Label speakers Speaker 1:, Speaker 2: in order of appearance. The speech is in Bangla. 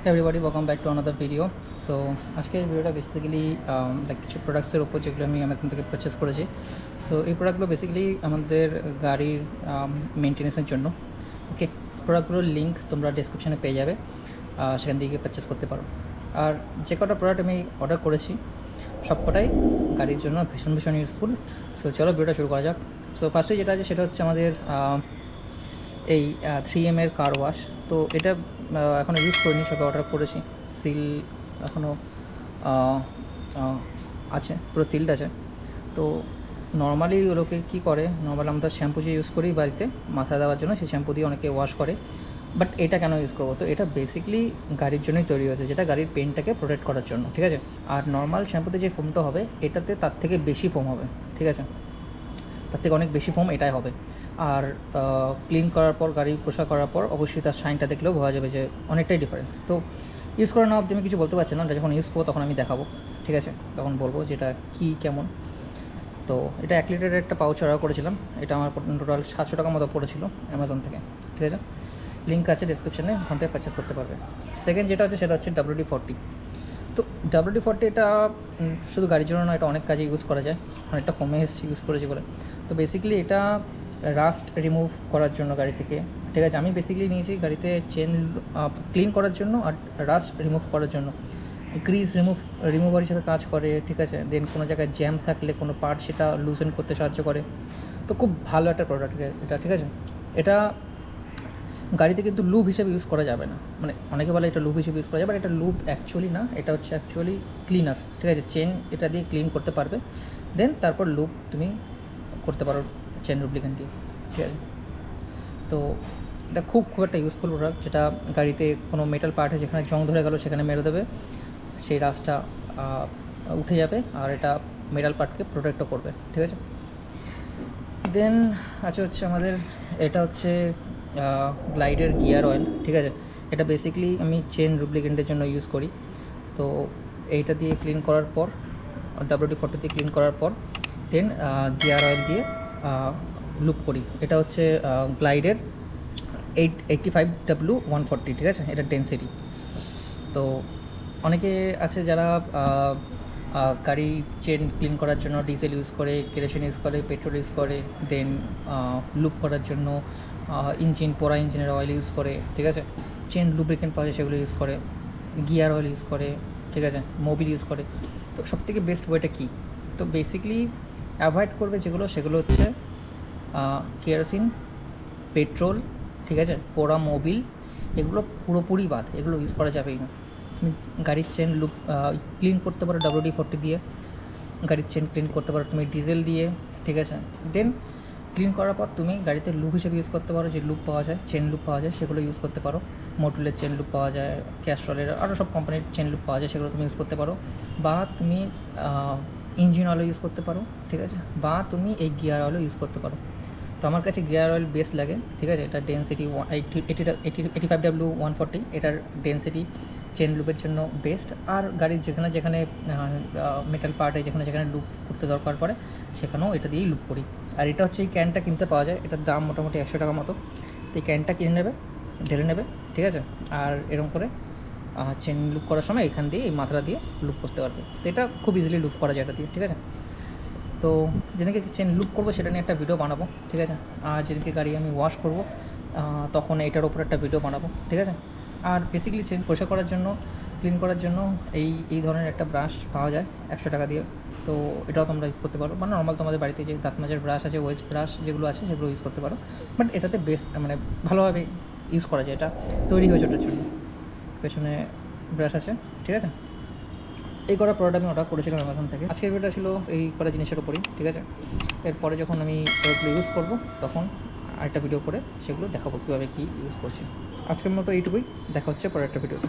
Speaker 1: Everybody welcome back to another video. So আজকের ভিডিওটা বেসিক্যালি লাইক কিছু প্রোডাক্টসের উপর যেগুলো আমি অ্যামাজন থেকে পারচেস করেছি। সো এই প্রোডাক্টগুলো বেসিক্যালি আমাদের গাড়ির মেনটেন্যান্সের জন্য। ওকে, প্রোডাক্টগুলোর লিঙ্ক তোমরা ডেসক্রিপশানে পেয়ে যাবে, সেখান থেকে পারচেস করতে পারো। আর যে কটা প্রোডাক্ট আমি অর্ডার করেছি সবকটাই গাড়ির জন্য ভীষণ ভীষণ ইউজফুল। সো চলো ভিডিওটা শুরু করা যাক। সো ফার্স্টে যেটা আছে সেটা হচ্ছে আমাদের এই 3M এর কার ওয়াশ। তো এটা এখনও ইউজ করিনি, সবে অর্ডার করেছি। সিল এখনও আছে, পুরো সিলড আছে। তো নর্মালি লোকে কী করে, নর্মালি আমরা শ্যাম্পু যে ইউজ করি বাড়িতে মাথা দেওয়ার জন্য, সেই শ্যাম্পু দিয়ে অনেকে ওয়াশ করে। বাট এটা কেন ইউজ করবো? তো এটা বেসিক্যালি গাড়ির জন্যই তৈরি হয়েছে, যেটা গাড়ির পেন্টটাকে প্রোটেক্ট করার জন্য, ঠিক আছে। আর নর্মাল শ্যাম্পুতে যে ফোমটা হবে এটাতে তার থেকে বেশি ফোম হবে, ঠিক আছে, তার থেকে অনেক বেশি ফোম এটাই হবে। আর ক্লিন করার পর, গাড়ি পোশাক করার পর অবশ্যই তার শাইনটা দেখলেও বোঝা যাবে যে অনেকটাই ডিফারেন্স। তো ইউজ করা না অবধি আমি কিছু বলতে পারছি না, যখন ইউজ করবো তখন আমি দেখাবো, ঠিক আছে, তখন বলবো যেটা কী কেমন। তো এটা 1 লিটারের একটা পাউচ অর্ডার করেছিলাম। এটা আমার টোটাল 700 টাকা মতো পড়েছিল অ্যামাজন থেকে, ঠিক আছে। লিঙ্ক আছে ডিসক্রিপশানে, ওখান থেকে পারচেস করতে পারবে। সেকেন্ড যেটা হচ্ছে সেটা হচ্ছে WD-40। তো WD-40 এটা শুধু গাড়ির জন্য না, এটা অনেক কাজে ইউজ করা যায়, অনেকটা কমে এসেছি ইউজ করেছি বলে। তো বেসিক্যালি এটা রাস্ট রিমুভ করার জন্য গাড়ি থেকে, ঠিক আছে। আমি বেসিক্যালি নিয়েছি গাড়িতে চেন ক্লিন করার জন্য আর রাস্ট রিমুভ করার জন্য। গ্রিজ রিমুভার হিসেবে কাজ করে, ঠিক আছে। দেন কোনো জায়গায় জ্যাম থাকলে কোনো পার্ট সেটা লুজেন করতে সাহায্য করে। তো খুব ভালো একটা প্রোডাক্ট এটা, ঠিক আছে। এটা গাড়িতে কিন্তু লুব হিসেবে ইউজ করা যাবে না, মানে অনেকে বলে এটা লুব হিসেবে ইউজ করা যাবে, বাট এটা লুব অ্যাকচুয়ালি না, এটা হচ্ছে অ্যাকচুয়ালি ক্লিনার, ঠিক আছে। চেন এটা দিয়ে ক্লিন করতে পারবে, দেন তারপর লুব তুমি করতে পারো চেন লুব্রিকেন্ট দিয়ে, ঠিক আছে। তো এটা খুব একটা ইউজফুল প্রোডাক্ট, যেটা গাড়িতে কোনো মেটাল পার্টে যেখানে জং ধরে গেল সেখানে মেরে দেবে, সেই রাস্টটা উঠে যাবে, আর এটা মেটাল পার্টকে প্রোটেক্টও করবে, ঠিক আছে। দেন হচ্ছে আমাদের এটা হচ্ছে গ্লাইডের গিয়ার অয়েল, ঠিক আছে। এটা বেসিক্যালি আমি চেন লুব্রিকেন্টের জন্য ইউজ করি। তো এইটা দিয়ে ক্লিন করার পর, WD-40 দিয়ে ক্লিন করার পর দেন গিয়ার অয়েল দিয়ে লুপ করি। এটা হচ্ছে গ্লাইডের 85W140, ঠিক আছে, এটা ডেন্সিটি। তো অনেকে আছে যারা গাড়ি চেন ক্লিন করার জন্য ডিজেল ইউজ করে, কেরোসিন ইউজ করে, পেট্রোল ইউজ করে, দেন লুপ করার জন্য পোড়া ইঞ্জিনের অয়েল ইউজ করে, ঠিক আছে। চেন লুব্রিকেন্ট পাওয়া যায় সেগুলো ইউজ করে, গিয়ার অয়েল ইউজ করে, ঠিক আছে, মোবিল ইউজ করে। তো সবথেকে বেস্ট ওয়েটা কী? তো বেসিক্যালি অ্যাভয়েড করবে সেগুলো হচ্ছে কেরোসিন, পেট্রোল, ঠিক আছে, পোড়া মোবিল, এগুলো পুরোপুরি বাদ, এগুলো ইউজ করা যাবেই না। তুমি গাড়ির চেন লুপ ক্লিন করতে পারো WD-40 দিয়ে, গাড়ির চেন ক্লিন করতে পারো তুমি ডিজেল দিয়ে, ঠিক আছে। দেন ক্লিন করার পর তুমি গাড়িতে লুপ হিসেবে ইউজ করতে পারো, যে লুপ পাওয়া যায়, চেন লুপ পাওয়া যায়, সেগুলো ইউজ করতে পারো। মোটুলের চেন লুপ পাওয়া যায়, ক্যাস্ট্রলের আরও সব কোম্পানির চেন লুপ পাওয়া যায়, সেগুলো তুমি ইউজ করতে পারো। বা তুমি ইঞ্জিন অয়েলও ইউজ করতে পারো, ঠিক আছে। বা তুমি এই গিয়ার অয়েলও ইউজ করতে পারো। তো আমার কাছে গিয়ার অয়েল বেস্ট লাগে, ঠিক আছে। এটা ডেন্সিটি 85W140, এটার ডেন্সিটি চেন লুপের জন্য বেস্ট। আর গাড়ির যেখানে যেখানে মেটাল পার্টে যেখানে যেখানে লুপ করতে দরকার পড়ে সেখানেও এটা দিয়েই লুপ করি। আর এটা হচ্ছে এই ক্যানটা কিনতে পাওয়া যায়, এটার দাম মোটামুটি 100 টাকা মতো। তো এই ক্যানটা কিনে নেবে, ঢেলে নেবে, ঠিক আছে। আর এরকম করে চেন লুপ করার সময় এখান দিয়ে এই মাথাটা দিয়ে লুপ করতে পারবে। তো এটা খুব ইজিলি লুপ করা যায় এটা দিয়ে, ঠিক আছে। তো যেদিনকে চেন লুপ করবো সেটা নিয়ে একটা ভিডিও বানাবো, ঠিক আছে। আর যেদিনকে গাড়ি আমি ওয়াশ করবো তখন এটার ওপর একটা ভিডিও বানাবো, ঠিক আছে। আর বেসিক্যালি চেন পরিষ্কার করার জন্য, ক্লিন করার জন্য এই ধরনের একটা ব্রাশ পাওয়া যায় 100 টাকা দিয়ে। তো এটাও তোমরা ইউজ করতে পারো, মানে নর্মাল তোমাদের বাড়িতে যে দাঁত মাজার ব্রাশ আছে, ওয়েস্ট ব্রাশ যেগুলো আছে সেগুলো ইউজ করতে পারো। বাট এটাতে বেস্ট, মানে ভালোভাবে ইউজ করা যায়, এটা তৈরি হয়েছে ওটার জন্য। পেছনে ব্রাশ আছে, ঠিক আছে। এই কটা প্রোডাক্ট আমি অর্ডার করেছিলাম অ্যামাজন থেকে। আজকের ভিডিওটা ছিল এই কটা জিনিসের উপরই, ঠিক আছে। এরপরে যখন আমি প্রোডাক্টগুলো ইউজ করবো তখন আরেকটা ভিডিও করে সেগুলো দেখাবো কীভাবে কী ইউজ করছি। আজকের মতো এইটুকুই, দেখা হচ্ছে পরের একটা ভিডিওতে।